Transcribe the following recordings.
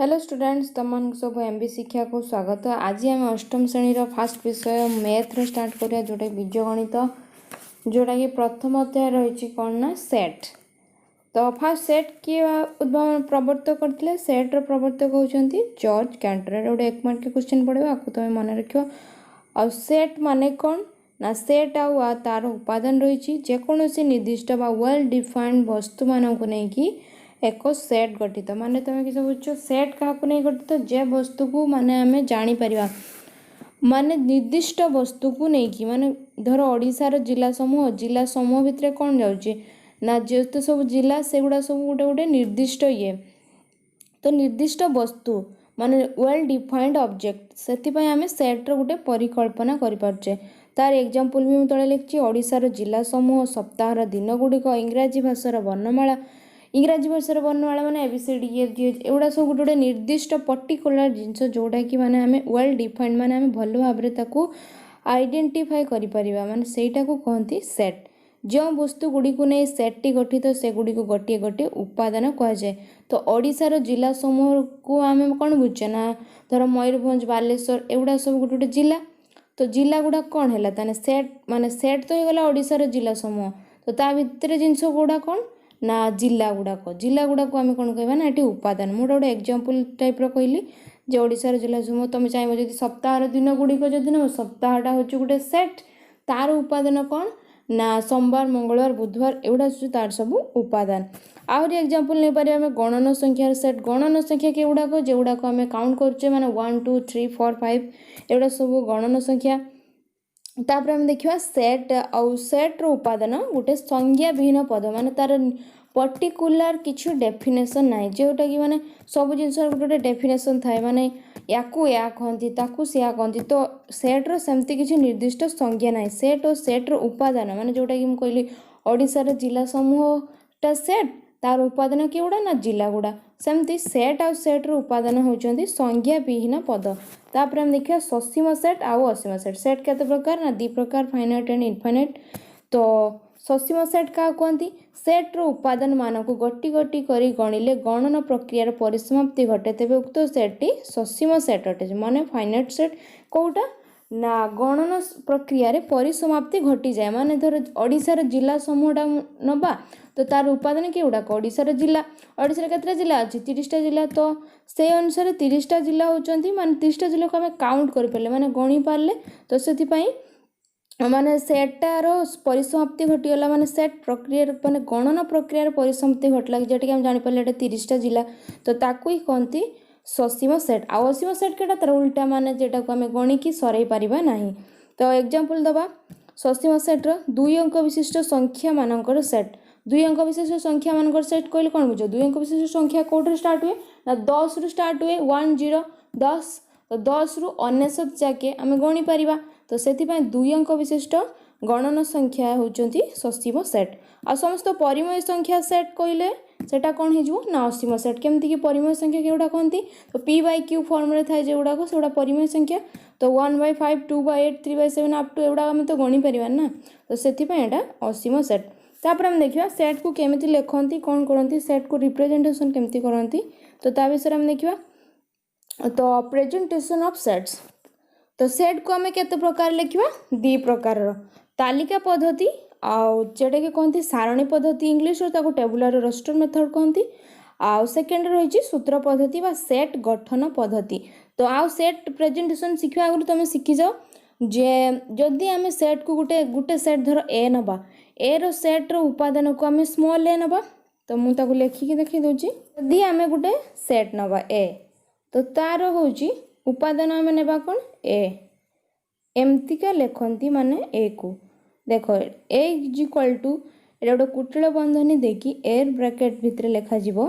Hello students, तुम सब MB शिक्षा को स्वागत। आज आम अष्टम श्रेणी फास्ट विषय मैथ रो स्टार्ट करिया, जोटा बीजगणित, जोटा कि प्रथम अध्याय रही कौन ना सेट। तो फास्ट सेट किए उद्भावन प्रवर्तक करते, सेट रो प्रवर्तक होती जॉर्ज कैंटर। गोटे 1 मार्क के क्वेश्चन पड़े, आपको तुम मन रख। आ सेट माने कौन ना, सेट आ तार उपादान रही जेकोसी निर्दिष्ट वेल डिफाइंड वस्तु मानक नहीं एक सेट गठित। माने तुम किस बुझ, सेट क्या नहीं गठित, जे वस्तु को माने आम जापर माने निर्दिष्ट वस्तु को लेकिन, माने धर ओडिशार जिला समूह भितर कौन जाऊँगी ना, जो सब जिला से गुड़ा सब गोटे गोटे निर्दिष्ट ये, तो निर्दिष्ट वस्तु माने वेल डिफाइंड ऑब्जेक्ट, से आम सेट्र गोटे परिकल्पना करें। तार एग्जांपल भी मुझे लिखी, ओडिशार जिला समूह, सप्ताहर दिन गुड़िक, इंग्राजी भाषार वर्णमाला, इंग्राजी भाषार वर्णमाला माने एबीसीडी एगुड़ा सब गोटे गोटे निर्दिष्ट पर्टिकुलर जिनस, जोटा कि माने आम वेल डिफाइंड, माने आम भल भाव आइडेंटिफाई करिपरिबा, माने सेटा को कहती सेट। जो वस्तु गुड़ी को नहीं सेट टी गठित, से गुड़ी को गोटे गोटे उपादान कहुए। तो ओडिशार जिला समूह को आम कौन बुझे ना, धर मयूरभंज, बालेश्वर एगुड़ा सब गोटे गोटे जिला। तो जिला गुड़ा कौन है ताने सेट, माने सेट तो होगा ओडिशार जिला समूह। तो ता भितर जिनस गुड़ा कौन ना, जिला गुड़ाक आम कौन कहवा ना, ये उपादान। मुझे गोटे एग्जांपल टाइप कहली, जे ओडिशार जिला समूह तुम चाहिए जब सप्ताहर दिन गुड़िक जब ना, सप्ताहटा हूँ गोटे सेट, तार उपादान कौन ना, सोमवार, मंगलवार, बुधवार एगुड़ा तार सब उपादान। आहरी एग्जांपल नहीं पारे आम गणन संख्यार सेट। गणन संख्या के गुड़ाक जोड़ाक आम काउंट करुचे, माने 1 2 3 4 5 एगुड़ा सब गणन संख्या। तापर आम देखा सेट आउ सेट्र उपादान गोटे संज्ञा विहीन पद, माने तार पर्टिकुलर किसी डेफिनेशन ना, जोटा कि माने सब जिन गोटे गोटे डेफिनेशन थाए, माने या कहती ताकू सिया कहती। तो सेट्र सेमती किसी निर्दिष्ट संज्ञा ना। सेट और सेट्र उपादान माने जोटा कि कहली ओडिशार जिला समूहटा सेट, तार उपादान के गुड़ा ना, जिला गुड़ा। सेमती सेट आउ सेट्र उपादान होती संज्ञा विहीन पद। तापर हम देखिए ससीम सेट आउ असीम सेट। सेट केते प्रकार ना, 2 प्रकार, फाइनाइट एंड इनफाइनाइट। तो ससीम सेट क्या कहती, सेट्र उपादान मानक गोटी गोटी करी गणिले गणन प्रक्रियार परिसमाप्ति घटे, तेज उक्त सेट्टी ससीम सेट अटे। माने फाइनाइट सेट कौटा ना, गणन प्रक्रिया परिसमाप्ति घटी जाए। माने धर ओडिशार जिला समूहटा नबा, तो तार उपादान के गुड़ाक ओडिशार जिला। ओडिशार केतटा जिला अच्छी, 30टा जिला। तो से अनुसार 30टा जिला होचंती, माने 30टा जिला को आम काउंट कर पारे, माने गणी पारे। तो से माने सेटार परिसमाप्ति घटीगला, माने सेट प्रक्रिया माने गणन प्रक्रियार परिसमाप्ति घटला, जेटा कि आम जापर 30टा जिला। तो ताकू ही कहती ससीम सेट। आउ असीम सेट केटा तार उल्टा, माने जेटा को आम गणिकी सरई पारिबा नाही। तो एग्जांपल दबा, ससीम सेट्र 2 अंक विशिष्ट संख्या मानकर सेट। 2 अंक विशिष्ट संख्या मानकर सेट कहले कौन बुझ, 2 अंक विशिष्ट संख्या कौट स्टार्ट हुए ना, 10 रु स्टार्ट हुए, 1 0 10। तो 10 रु 99 जाके आम गणी पारिबा। तो से 2 अंक विशिष्ट गणन संख्या होती ससीम सेट। आ समस्त परिमेय संख्या सेट कहले सेटा कौन हो ना, असीम सेट। केमती कि परिमेय संख्या केगुड़ा कहती, तो p/q फॉर्म थाए जो गुड़ाक से परिमेय संख्या। तो 1/5 2/8 3/7 अप टू एगुड़ा आम तो गणी पार ना। तो से असीम सेट। तापर आम देखा सेट को केमिति लिखती, कौन करती, सेट को रिप्रेजेंटेशन केमती करती। तो ता विषय आम देखा। तो प्रेजेंटेशन ऑफ सेट्स, तो सेट को आम केते प्रकार लिखा, 2 प्रकार, तालिका पद्धति आउ जेटा कि कहती सारणी पद्धति इंग्लिश, ताको टेबुलर रोस्टर मेथड कहती। आउ सेकेंड रही सूत्र पद्धति बा सेट गठन पद्धति। तो आउ सेट प्रेजेंटेशन शिखा आगु तुम शिखी जाओ, जे जदि आम सेट को गोटे गोटे सेट धर ए नबा, ए रो सेट्र उपादान को आम स्मॉल ए नबा। तो मुझे लिखिकी देखी दूची, जदि आम गोटे सेट नबा ए, तो तार होची उपादान आम नेबा कौन ए, एमतिका लिखती, माने ए को देख ए इज इक्वल टू एटा गोटे कुटिल बंधनी देखी एर ब्रैकेट भितर लिखा जीवो,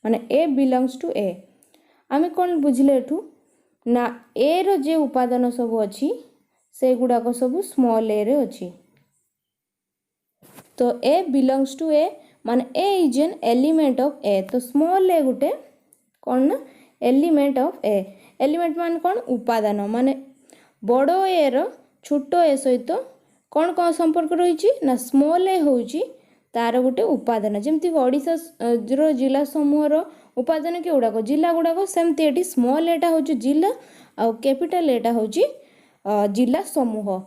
माने ए बिलोंग्स टू ए। आम कौन बुझले एठू ना, ए रो जे उपादान सब अच्छी से गुड़ाक सब स्मॉल ए रे अच्छी। तो ए बिलोंग्स टू ए, माने ए इज एन एलिमेंट ऑफ ए। तो स्मॉल ए गोटे कौन ना, एलिमेंट ऑफ ए। एलिमेंट मान कौन, उपादान। माने बड़ ए रो छोट ए सहित कौन कौन संपर्क रही ना, स्मॉल ए होची तार गोटे उपादान जमती ओडिशा रो जिला समूहर उपादान के गुड़ाक जिला गुड़ाक सेमती एटी स्मॉल एटा हूँ जिला आउ कैपिटल एटा हूँ जिला समूह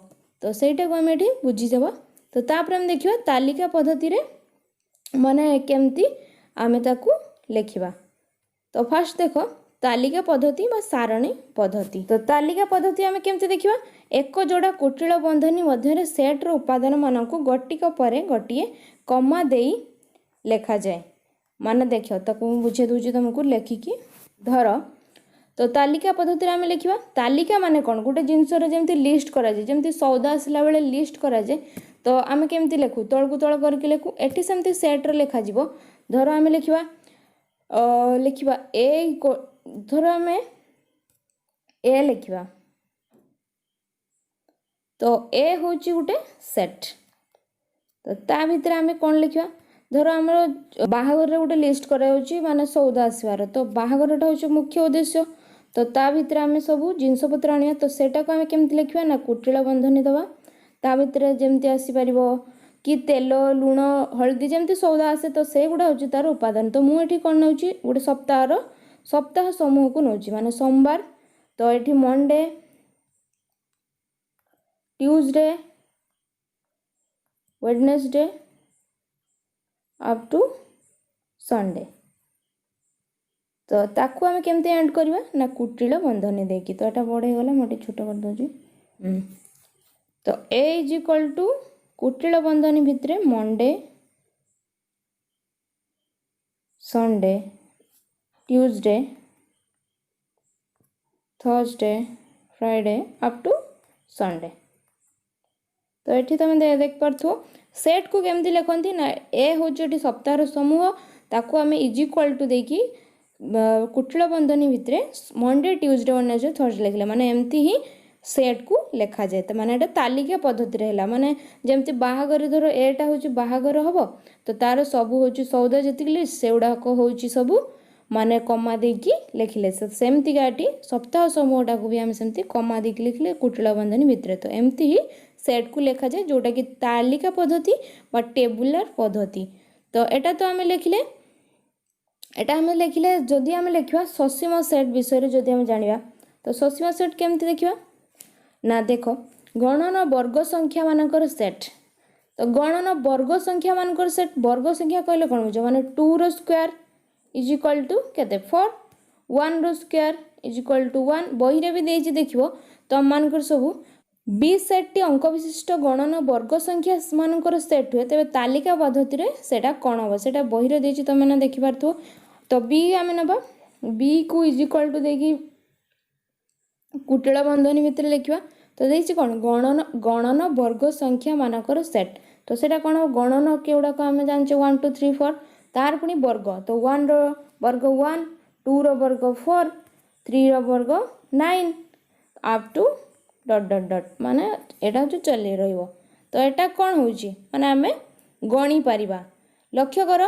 तो सहीटा को आम ये बुझीदेव तो तापर आम देखा तालिका पद्धति रे माने केमती आमे ताकू लेखिबा तो फास्ट देख तालिका पद्धति बा सारणी पद्धति तो तालिका पद्धति आमे केमती देखिबा एक जोड़ा कुटिल बंधनी मध्य सेट रो उपादान मानक गोटिक परे गोटिए कमा देई लेखा जाए माने देख ताकू बुझे दूची तुमको लेखिकी धर तो तालिका पद्धति आम लिखा तालिका माने कौन गोटे जिनस जमी लिस्ट कराए जमी सौदा आसला बेले लिस्ट कराए तो आम केमती लिखु तल को तल करके लिखु एटी सेमती सेट्रे लिखा धर आम लिखा लिखा ए धर आम ए लिखा तो ए हूँ गोटे सेट तो ता भीतर आम कौन लिखा धर आमर बाहागर गोटे लिस्ट कराऊँ माने सौदा आसबार तो बाहागरटा हूँ मुख्य उद्देश्य तो ता भीतर आम सब जिनपतर आनिया तो सेटा को आम केमती लिखा ना कुटिल बंधनी दवा ता भीतर जमती आसीपर कि तेल लुण हलदी जमती सौदा आसे तो से गुड़ा हूँ तार उपादान तो मुझे कौन नौ गोटे सप्ताह समूह को नौ माने सोमवार तो ये Monday Tuesday Wednesday up to Sunday तो ताकू आम केमती एंड करवा ना कुटिल बंधनी देकी तो यहाँ बड़ गला मुझे छोट कर दूसरी तो ए इज इक्वल टू कुटिल बंधनी भितर Monday Sunday Tuesday Thursday Friday up to Sunday तो ये तुम देख पार्थो सेट को केमती लिखती ना ए हूँ सप्ताह समूह ताकू आम इज इक्वल टू देकी कुटिल बंधनी भितर मंडे ट्यूसडे वेडनेसडे थर्सडे लिखले माने एमती ही सेट को लेखा जाए तो माने तालिका पद्धति है माने जमती बाहागर धर एटा हूँ बाहागर हम तो तार सब हूँ सौदा जी लिस्ट से गुड़ाक हूँ सब माने कमा देकी लिखले सेमती गाटी सप्ताह समूहटा को भी आम सेमती कमा देकी लिखले कुटिल बंधनी भितर तो एमती ही सेट को लेखा जाए जोटा कि तालिका पद्धति बा टेबुलर पद्धति तो एटा तो आम लिखले एटा आम लिखले जदि आम लिखा ससीम सेट विषय जदि आम जानिबा तो ससीम सेट केमती देखिबा ना देख गणन वर्ग संख्या मानकर सेट तो गणन वर्ग संख्या मानकर सेट वर्ग संख्या कहले कौन बुझ माने 2 रो स्क्वायर इज इक्वल टू केते 4 1 रो स्क्वायर इज इक्वल टू 1 बही रे भी देछि देखिबो तो हम मानकर सब बी सेट टी अंक विशिष्ट गणन वर्ग संख्या मानकर सेट हुए तेबे तालिका पद्धति रे सेटा कोन हो सेटा बही रे देछि तमे ना देखि पारथो तो बी आम नबा बी को इज इक्वल टू देखि कुटिल बंधनी भितर लिखा तो देखिए कौन गणन गणन वर्ग संख्या मानकर सेट तो सेटा कौन गणन के गुड़ाक आम जाने 1 2 3 4 तार पुणी वर्ग तो 1 रो वर्ग 1 2 रो वर्ग 4 3 रो वर्ग 9 up to dot dot dot माने एटा जो चली रहिबो तो एटा कौन होची माने आमे गणी पारिबा लक्ष्य कर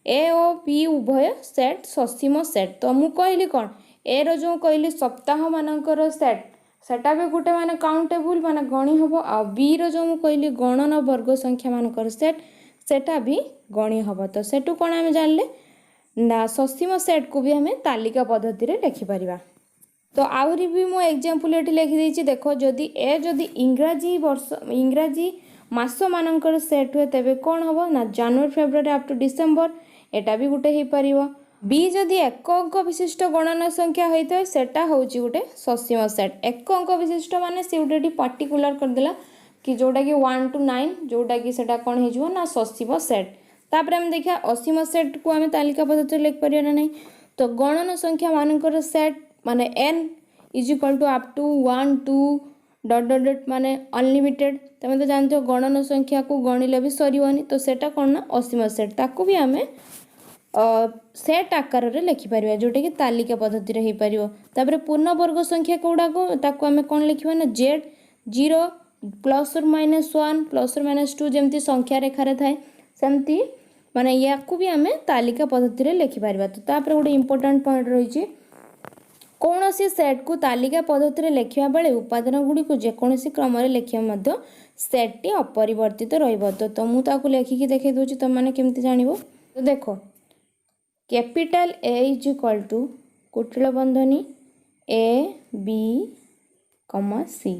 ए और बी उभय सेट ससीम सेट तो मु कहली कौन ए रो जो कहली सप्ताह मानकर सेट सेटा भी गोटे माने काउंटेबल माने गणी हबो आ बी रो जो मु कहली गणन वर्ग संख्या मानकर सेट सेटा भी गणी हबो तो सेटू कोन आमे जानले ना ससीम सेट को भी हमें तालिका पद्धति रे लिखि परिबा तो आउरी भी मु एग्जांपल एठी लिखि देछि देखो जदि ए जदि इंग्राजी मास मानकर सेट हुए तेबे कोन हबो ना जनवरी फेब्रुआरी अप टू डिसेंबर एटा भी गोटे हे परिबो बी जदि एक अंक विशिष्ट गणना संख्या होता है सेटा हूँ गोटे ससीम सेट एक अंक विशिष्ट माने से गोटे पार्टिकुलर करदेला कि जोटा कि 1 to 9 जोटा कि सेटा कौन हो ना ससीम सेट तापर हम देखा असीम सेट को आम तालिका पद्धति लिख पार ना नहीं तो गणन संख्या मानकर सेट माने n is equal to up to 1 2 dot dot dot माने अनलिमिटेड तुम तो जानते हो गणन संख्या को गणिले भी सरीबनी तो सेटा कौन ना असीम सेट ताकू भी आम सेट आकार रे लिखिपर जोटा कि तालिका पद्धति रे तापर पूर्ण वर्ग संख्या गुड़ाक ताकू आम कौन लिखा ना जेड 0 +or-1 +or-2 जमती संख्या रेखार थाए सेमती माने या भी आम तालिका पद्धति रे लिखिपर तो तापर गोटे इंपोर्टेंट पॉइंट रही कौन सी सेट को तालिका पद्धति लिखा बेले उपादान गुड़ी को जेकोसी क्रम लिखा सेट टी अपरिवर्तित तो मुझे लिखिकी देखे दूसरी तुम मैंने केमती जान। तो देख capital A is equal to कुटिल बंधनी ए बी कमा सी।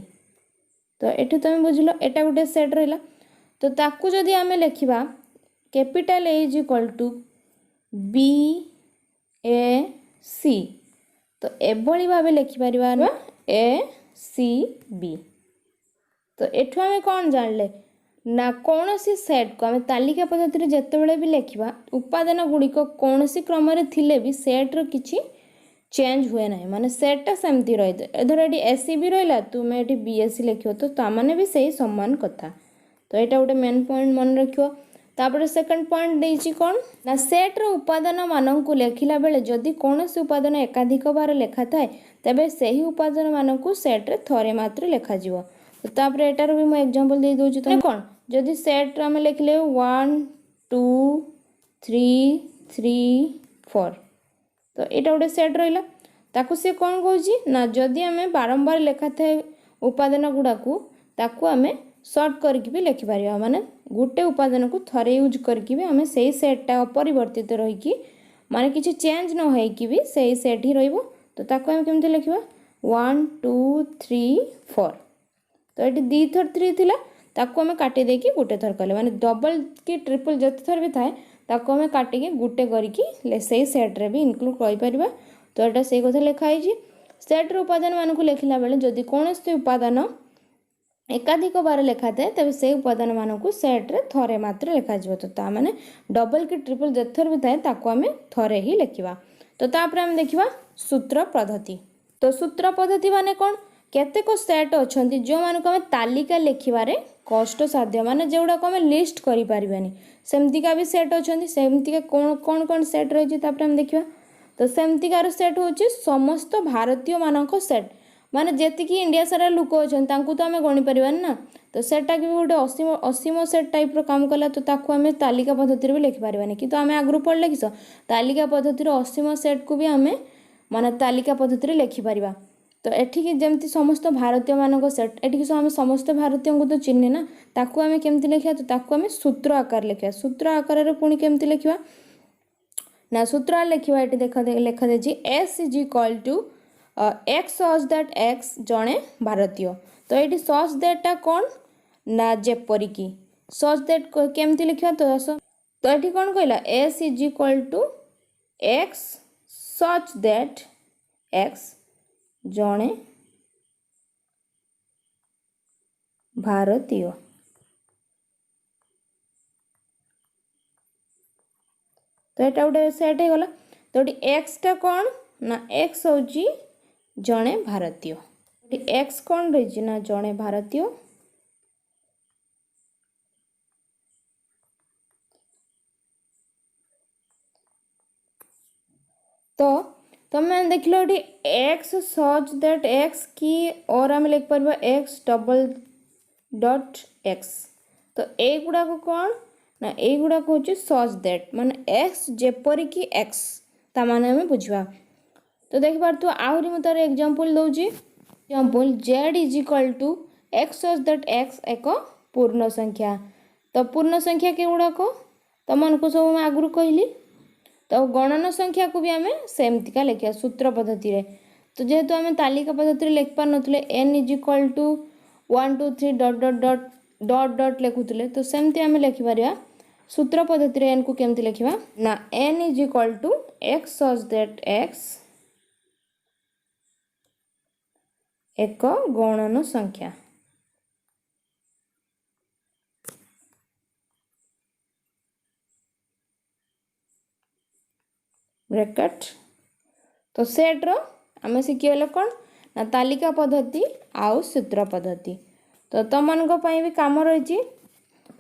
तो ये तुम बुझल एटा गोटे सेट रहा। तो ताकू जदि आम लिखा capital A is equal to B A C तो एभली भाव लिखिपर ए सी बी। तो एठू आम कौन जानले ना कौन सी सेट को आम तालिका पद्धति जिते भी लिखा उपादान गुड़िक कौन सी क्रम थिले भी सेट्र किसी चेंज हुए ना माने सेटा सेमती रही धर ये एसी भी रहा तुम्हें ये बीएससी लिख तो ताने भी सही सम्मान कथा। तो यहाँ गोटे मेन पॉइंट मन रखियो। तापर सेकंड पॉइंट देछि कौन ना सेट्र उपादान मान को लिखला बेले जदि कौन से उपादान एकाधिक बार लिखा थाए तेबे सही उपादान मान को सेट्रे थरे मात्र लिखा जिवो। तो तापर एटार भी मैं एग्जांपल दे दोछि तो कौन जदि सेट आम लिखले 1 2 3 3 4 तो यहाँ गोटे सेट रहा ताकू सी कौन कौच ना जदि आम बारंबार लिखा थाए उपादान गुड़ाक ताकू आम सर्ट करके भी लिखिपर माने गोटे उपादान को थरे यूज करके भी आम से सेट्टा अपरिवर्तित रहीकि माने किसी चेंज न होइकि भी सही सेट ही रहिबो। तो ताकू आम केमती लिखिबा 1 2 3 4। तो ये दी थर 3 थिला ताकू आम काटी देकी गोटे थर कले माने डबल कि ट्रिपल जते थर भी थाए ताकू आम काटिकी गोटे करके से सेट्रे भी इनक्लूड कर। तो यहाँ से कथा लिखाई सेट्र उपादान मान को लिखला बेले जदि कौन से उपादान एकाधिक बार लिखा थाए तेज से उपादान मान को सेट्रे थरे मात्र लिखा जी। तो ता माने डबल कि ट्रिपल जथर भी थाए ताकू आम थरे ही लिखा। तो तापर आम देखा सूत्र पद्धति। तो सूत्र पद्धति माने कौन केतेक सेट अच्छा जो मानक आम तालिका लिखारे कष्ट साध्य माने जोड़ाक आम लिस्ट करें सेमतिका भी सेट अच्छा सेमतिका कौन कौन कौन सेट रही आम देखा। तो सेमतिकार सेट हूँ समस्त भारतीय मानक सेट माने जेतिक इंडिया सारा लोक अच्छा तो आम गणी पार ना। तो सेटा कि गोटे असीम असीम सेट टाइप काम कला तो ताकू आम तालिका पद्धति भी लिखिपारे कि आम आगु पढ़ले किस तालिका पद्धतिर असीम सेट को भी आम माने तालिका पद्धति लिखिपर। तो एठिकी जमती समस्त भारतीय मानक सेट एठिकी आम समस्त भारतीय को तो चिन्हे ना ताकू आम केमती लिखा। तो ताकू आम सूत्र आकार लिखा सूत्र आकार पुणी केमती लिखा ना सूत्र लिखा ये देखा लिखा दे S is equal to X such that X जड़े भारतीय। तो ये सच दैटा कौन ना जेपरिकी सच दैट केमती लिखा। तो ये कौन कहला S is equal to X such that X जड़े भारतीय। तो यहाँ गोटे सेट हो गला। तो एक्स टा कौन ना एक्स हूँ जड़े भारतीय एक्स कौन रही ना जड़े भारतीय। तो तुम देख लो एक्स सच दैट एक्स की और आम लिख पार एक्स डबल डॉट एक्स। तो युड़ा को कौन ना युड़ा हूँ सच दैट माने एक्स जेपरिकी एक्स ता माने आम बुझा। तो देख पार तू आहरी मुझे तार एग्जांपल दौची example Z is equal to X such that X एक पूर्ण संख्या। तो पूर्ण संख्या के गुड़ाक तुम को सब आगु कहली। तो गणन संख्या को भी आम सेमतिका लिखा सूत्र पद्धति। तो जेहेतु आम तालिका पद्धति लिख पार नुले N is equal to 1 2 3 dot dot dot dot dot लिखुले तो सेमती आम लिखिपर सूत्र पद्धति एन को केमती लिखा ना N is equal to X such that X एक गणन संख्या। ब्रैकेट। तो सेट्र आम शिखिगले कौन ना तालिका पद्धति आउ सूत्र पद्धति। तो तुम भी कम रही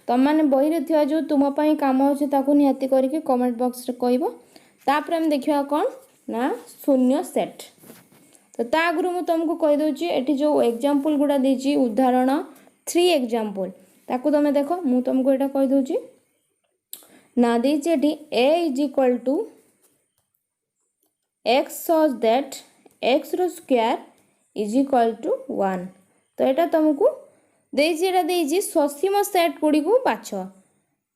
तुम मैंने बही थी जो तुम्हारे कम अच्छे निहाती करके कमेंट बॉक्स रे कहब। तापर आम देखा कौन ना शून्य सेट। तो ता आगु मुझे तुमको कहीदे ये जो एग्जांपल गुड़ा देती उदाहरण 3 एग्जांपल ताकू तुम देख मु तुमको यहाँ कहीदे ना देती A is equal to X such that X रो स्क्वायर इज इक्वल टू 1। तो यहाँ तुमको देजी ससीम सेट गुड़ी को बाछ।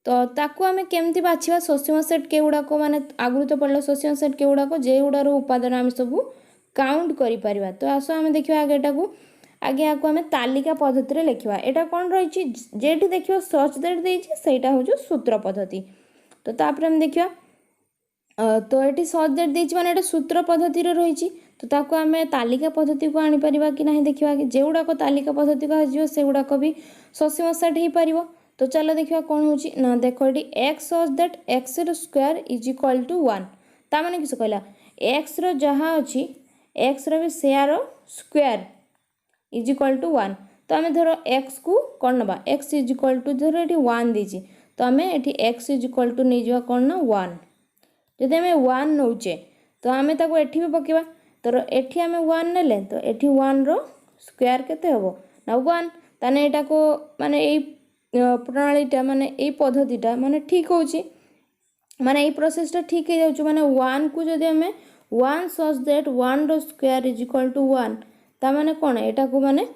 तो ताकू आम केमती बाछा ससीम सेट के गुड़ाक माने आगु तो पढ़ल ससीम सेट के गुड़ाक जे गुड़ार उपादान आम सब काउंट कर। तो आस आम देखा आगे एटा आगे आपको आम तालिका पद्धति लिखा। यहाँ कौन रही जेठी देखिए सच दैट देटा हूँ सूत्र पद्धति। तो तापर हम देखा तो ये सच दैट देती माने सूत्र पद्धति रही। तो ताको आम तालिका पद्धति को आनीपर कि ना देखा कि जो गुड़ाक तालिका पद्धति कह से गुड़ाक भी ससीम सेट हो पार। तो चलो देखा कौन होची ना देख ये X such that X square is equal to 1। ता माने किस कहला एक्स रो जहाँ अच्छी एक्स रो भी सेयार स्क्वायर इज इक्वल टू 1। तो आम धर एक्स को कौन नवा एक्स इज इक्वल टू धर ये 1 देची। तो आम ये एक्स इज इक्वल टू नहीं जावा कौन ना 1। जदि आम 1 नौचे तो आम ताको एठी भी पकेबा। तो एठी आम 1 नेले तो एठी 1 रो स्क्वायर केते हबो ना 1। ताने एटा को माने एई प्रणालीटा माने एई पद्धतिटा माने ठीक होची माने एई प्रोसेसटा ठीक हे जाउची। माने 1 को जदि आम 1 सच दैट 1 रो स्क्वायर इज इक्वल टू 1 ता माने कोन एटा को माने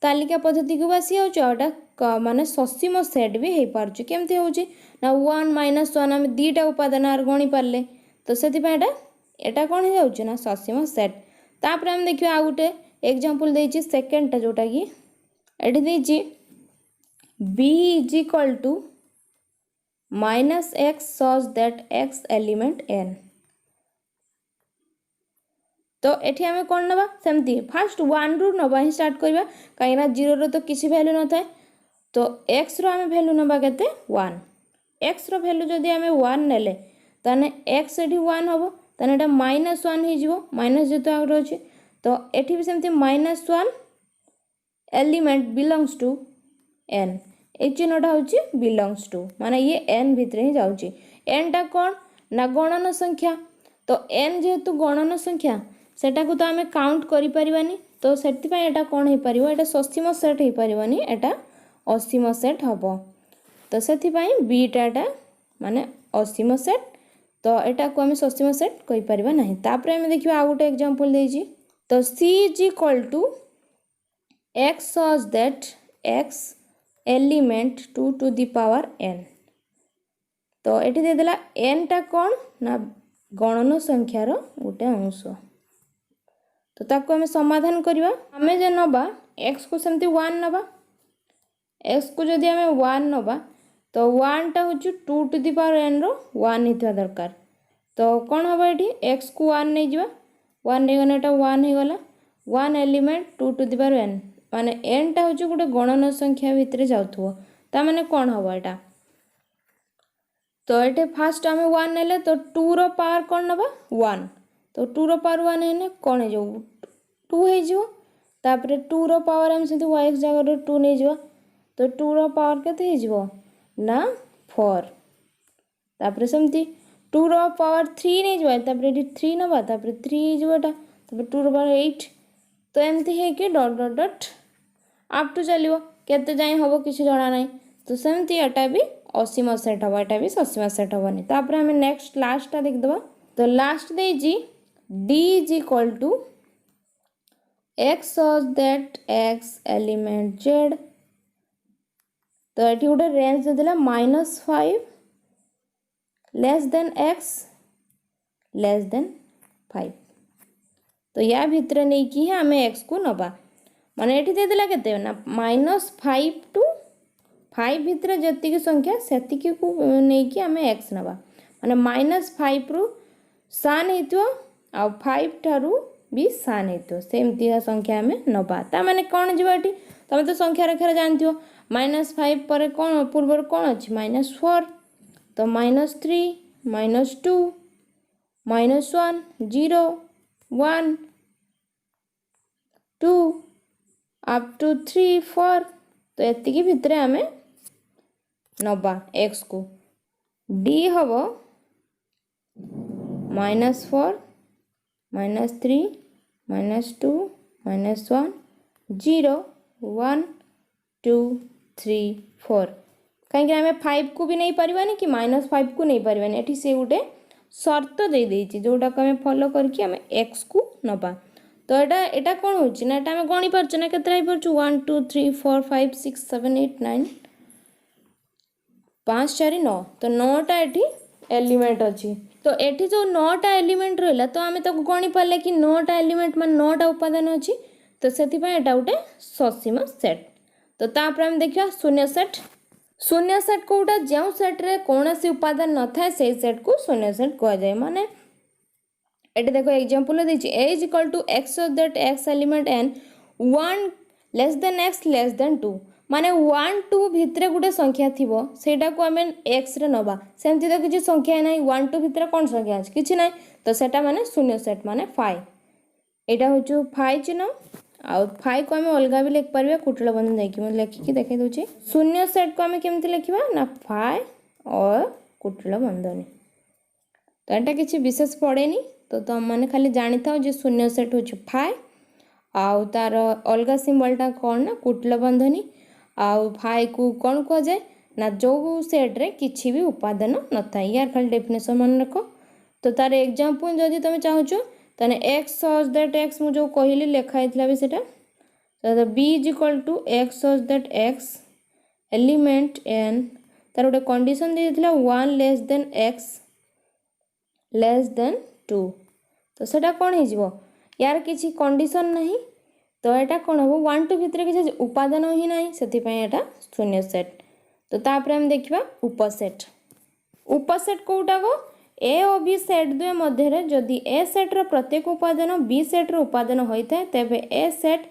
तालिका पद्धति को बासी होटा माने ससीम सेट भी हो पार्छ। केमती होची ना 1 - 1 आम दीटा उपादान आर गणी पारले। तो सेति पय एटा कौन हो जाउची ना ससीम सेट। तापर हम देखियो आ गुटे एग्जांपल देछि सेकंड टा जोटा कि एठी देछि b is equal to -x such that x element n। तो एठी आमे कौन नबा सेमती फास्ट 1 रु नबा ही स्टार्ट करबा कहीं ना 0 रो तो किसी वैल्यू न थाए। तो x रो आमे वैल्यू नबा केते 1। x रो वैल्यू जदी आमे 1 नेले ताने x एठी 1 हबो ताने एटा -1 हे जिवो माइनस जेतो आगर अछि। तो एठी भी सेमती -1 एलिमेंट बिलोंग्स टू n। ए चिन्हटा होची बिलोंग्स टू माने ये n भितरे ही जाउची। n टा कोन ना गणन संख्या। तो n जेहेतु गणन संख्या सेटा को तो आमे काउंट करि परिबानी। तो सेति पय एटा कोन हे परिबो एटा ससीम सेट हे परिबानी एटा असीम सेट हबो। तो सेति पय b टाटा माने असीम सेट। तो एटा को आमे ससीम सेट कहि परिबा नाही। तापर आमे देखिबा आ गुटे एग्जांपल देछि। तो c is equal to x such that x element 2 to the power n। तो एठी दे देला n टा कोन ना गणन संख्यार गोटे अंश। तो ताको आमे समाधान करिबा आमे जे नबा x को सेमती 1 नबा x को जदि आमे 1 नबा तो 1 टा होची 2 टू द पावर n रो 1 हितवा दरकार। तो कोन हबा एठी x को 1 नै जिबा 1 नै गने एटा 1 हे गला 1 element 2 to the power n माने n टा होची गोटे गणन संख्या भितरे जाउथुवो। ता माने कोन हबा एटा तो एटे फास्ट आमे 1 नेले तो 2 रो पावर कोन नबा 1। तो 2 रो पावर 1 हेने कोन हे जो 2 हे जो। तापर 2 रो पावर हम सेति y जगह 2 नै जो। तो 2 रो पावर केते हे जो ना 4। तापर सेमती 2 रो पावर 3 नै जो। तापर एटी 3 नबा तापर 3 हे जो एटा तापर 2 रो पावर 8। तो एमती हे कि dot dot dot up to चलिवो केते जाय हबो किछि जणा नै। तो सेमती एटा भी असीम सेट हबो एटा भी ससीम सेट हबोनी। तापर हम नेक्स्ट लास्ट टा देख दबा। तो लास्ट देजी d is equal to x such that x element z। तो एठी गोटे रेंज दे देला -5 less than x less than 5। तो या भितरे नै कि हमें x को नबा माने एठी दे देला केते ना -5 टू 5 भितरे जति की संख्या सेति की को नै कि हमें x नबा माने -5 रु सान हेतु आ 5 थारु भी सान हेतु सेमती संख्या हमें नबा। ता माने कोन जिवो एठी तमे तो संख्या रेखा जानथियो -5 पर कोन पूर्वर कोन अछि -4। तो -3 -2 -1 0 1 2 अप टू 3 4। तो एति की भितरे हमें नबा x को d हबो -4 -3 -2 -1 0 1 2 3 4। कहीं आम 5 को भी नहीं पारिबानी कि -5 को नहीं पारिबानी एठी से गोटे शर्त दे देछि जोटा को हमें फॉलो करके हमें x को नबा। तो एटा कौन होची ना एटा हमें गणी पारछ ना केतरा पारछ 1 2 3 4 5 6 7 8 9 5 4 9 तो 9टा एठी एलिमेंट अछि तो एठी जो 9टा एलिमेंट रहला तो आमे ताको गणी पाले कि 9टा एलिमेंट मान 9टा उपादान अछि तो सेति पय एटा उटे ससीम सेट तो तापर हम देखिया शून्य सेट कोटा जो सेट रे कोनोसी उपादान न थाए से सेट को शून्य सेट कह जाय माने एटे देखो एग्जांपल देछि a is equal to x so that x element n 1 less than x less than 2 माने 1 2 भितरे गुटे संख्या थिबो सेटा को हमें x रे नबा सेमति तो किछि संख्या नै 1 2 भितरे कोन संख्या अछि किछि नै तो सेटा माने शून्य सेट माने 5 एटा होछु 5 चिन्ह आ 5 को हमें अलगा भी लिख परबे कुटला बंधन देखि मैं लिखि कि देखाइ दोछि शून्य सेट को हमें केमति लिखिबा ना 5 और कुटला बंधन तो एटा किछि विशेष पड़ेनी तो तुम मैंने खाली जानी था जो शून्य सेट हो 5 आउ तार अलग सिंबलटा कौन ना कुटल बंधनी आउ 5 को कौन कह जाए ना जो सेट रे किछि भी उपादान न था यार खाली डेफिनेशन मन रख तो तार एग्जांपल जदि तुम चाहो तने x सच दैट x मु जो कहली लिखा हितला भी सेटा तो b x such that x element n तार गोटे कंडीशन दे दिला 1 less than x less then 2 तो सेटा कौन हो जीवो यार किसी कंडीशन नहीं तो एटा कौन हो 1 2 भितर किसी उपादान ही नहीं सेति पय एटा शून्य सेट तो तापर हम देखिबा उपसेट कोटा गो a और b सेट दुए मध्य रे जदि a सेट रो प्रत्येक उपादान b सेट रो उपादान होइते तेबे a सेट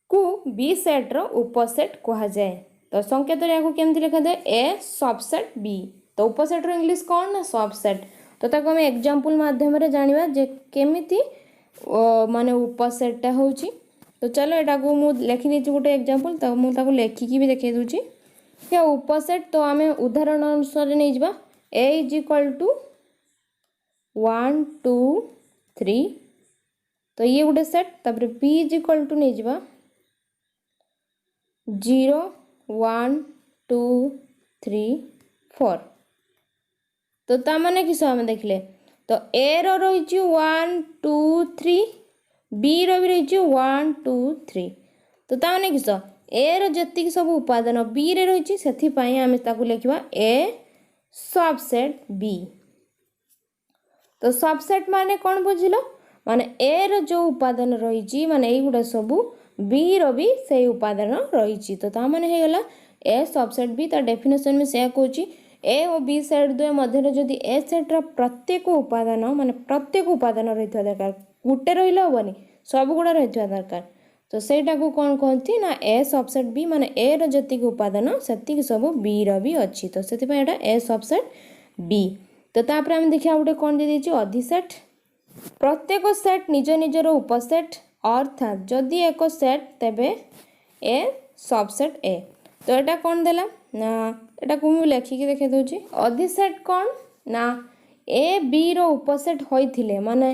को b सेट रो उपसेट कहा जाए तो संकेत रे याको केमति लिखा दे a सबसेट b तो उपसेट रो इंग्लिश कौन ना सबसेट तो ताको हम एग्जांपल माध्यम रे जानिबा जे केमिति माने उपसेटटा होउची तो चलो एटा को मु लिखि देछि गोटे एग्जांपल तो मु ताको लेखि की भी देखे दोछि या उपसेट तो हमें उदाहरण अनुसार नै जिबा a = 1 2 3 तो ये गोटे सेट तापर b = नै जिबा 0 1 2 3 4 तो ता माने किस हम देखले तो a रो रहिछि 1 2 3 b रो भी रहिछि 1 2 3 तो ता माने किस a रो जति सब उपादान b रे रहिछि सेथि पई हम ताकू लिखिबा a सबसेट b तो सबसेट माने कोन बुझिलो माने a रो जो उपादान रहिछि माने एई गुडा सब b रो भी सेई उपादान रहिछि तो ता माने हे गेला a सबसेट b ता डेफिनेशन में से कहूछि a और b सेट दुए मध्य जदि a सेट रो प्रत्येक उपादान माने प्रत्येक उपादान रहिथवा दरकार गुटे रहिलो होबनी सब गुडा रहिथवा दरकार तो सेटा को कोन कहंती ना a सबसेट b माने a रो जति के उपादान सेति के सब b रो भी अछि तो सेति पय एटा a सबसेट b तो तापर हम देखिया उटे कोन दे दिछि अधिसेट प्रत्येक सेट निज निजर उपसेट अर्थात जदि एक सेट तेबे a सबसेट a तो एटा कोन देला ना एटा को मु लेखि के देखे दोछि अधिसेट कोन ना a b रो उपसेट होइथिले माने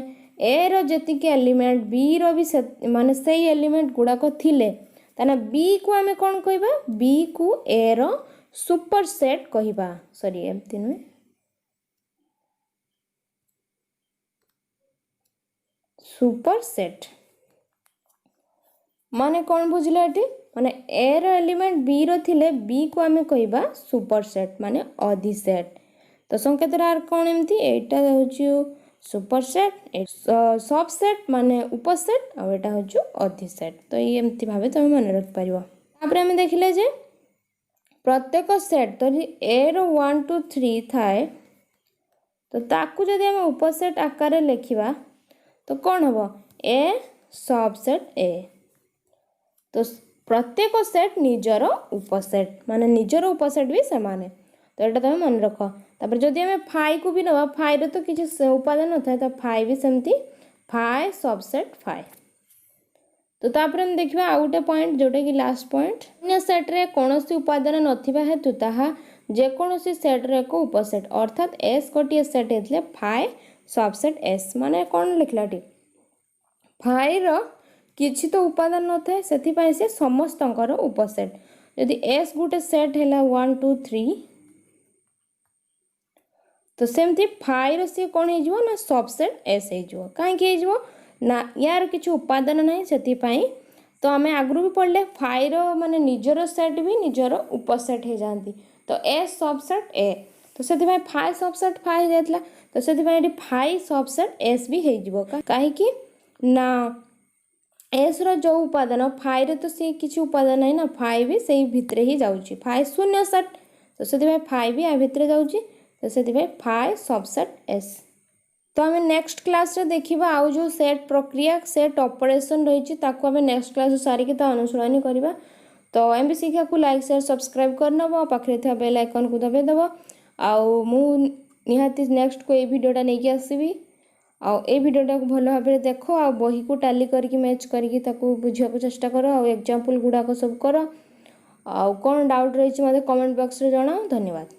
a रो जति के एलिमेंट b रो भी माने सेही एलिमेंट गुडा को थिले ताना b को हमें कोन कहबा b को a रो सुपरसेट कहबा सॉरी एमति नु सुपरसेट माने कौन बुझले एटी माने a रो एलिमेंट b रो थिले b को हमें कहबा सुपरसेट माने अधिसेट तो संकेत रा कोन एमती एटा होछु सुपरसेट सबसेट माने उपसेट आ एटा होछु अधिसेट तो ये एमती भाबे तुम मन रख परिबो तापर हम देखिले जे प्रत्येक सेट तो a रो 1 2 3 थाए तो ताकू जदि हम उपसेट आकार रे लिखिबा तो कौन हम a सबसेट a तो प्रत्येक सेट निजर उपसेट माने निजर उपसेट भी समान है तो एटा तुम मन रख तापर जदि हम 5 को भी नबा 5 रे तो किछि उपादान न थाए तो 5 भी सेमती 5 सबसेट 5 तो तापर हम देखिबा आउटे पॉइंट जोटे कि लास्ट पॉइंट अन्य सेट रे कोनोसी उपादान नथिबा हेतु ताहा जे कोनोसी सेट रे को उपसेट अर्थात s कोटिए सेट हेतले 5 सबसेट s माने कोन लिखलाटी 5 रो किछि तो उपादान न थाए सेति पय से समस्तंकर उपसेट यदि s गुटे सेट हैला 1 2 3 तो सेमती 5 रो से कोन हे जिवो ना सबसेट s हे जिवो काहे के हे जिवो ना यार किसी उपादान ना से तो आम आगु भी पढ़ले फाइर माने निजर सेट भी निजर उपसेट हो जाती तो ए सबसेट ए तो से फाइ सबसेट फाइ हो जाता तो से फाइ सबसेट एस भी हो कहीं ना एस रो उपादान फाइ तो सी किसी उपादान है ना फाइ भी से भितर ही जाऊँगी फाइ शून्य सेट तो से फाइ भी आ भितर जाऊँगी तो से फाइ सबसेट एस तो आम नेक्स्ट क्लास रे देखिबा आउ जो सेट प्रक्रिया सेट ऑपरेशन रही आम नेक्स्ट क्लास सारिकी अनुसरण करवा तो एम बी शिक्षा को लाइक शेयर सब्सक्राइब करनब पाखे थे बेल आइकन को दबाइदेव आउ निहाती नेक्स्ट को ये वीडियोटा नहीं आसबि ए वीडियोटा को भल भाव में देख आ बही को टाली करके मैच करके बुझा चेष्टा कर एग्जाम्पल गुड़ाक सब कर आ कौन डाउट रही मत कमेंट बॉक्स रे जणाओ धन्यवाद।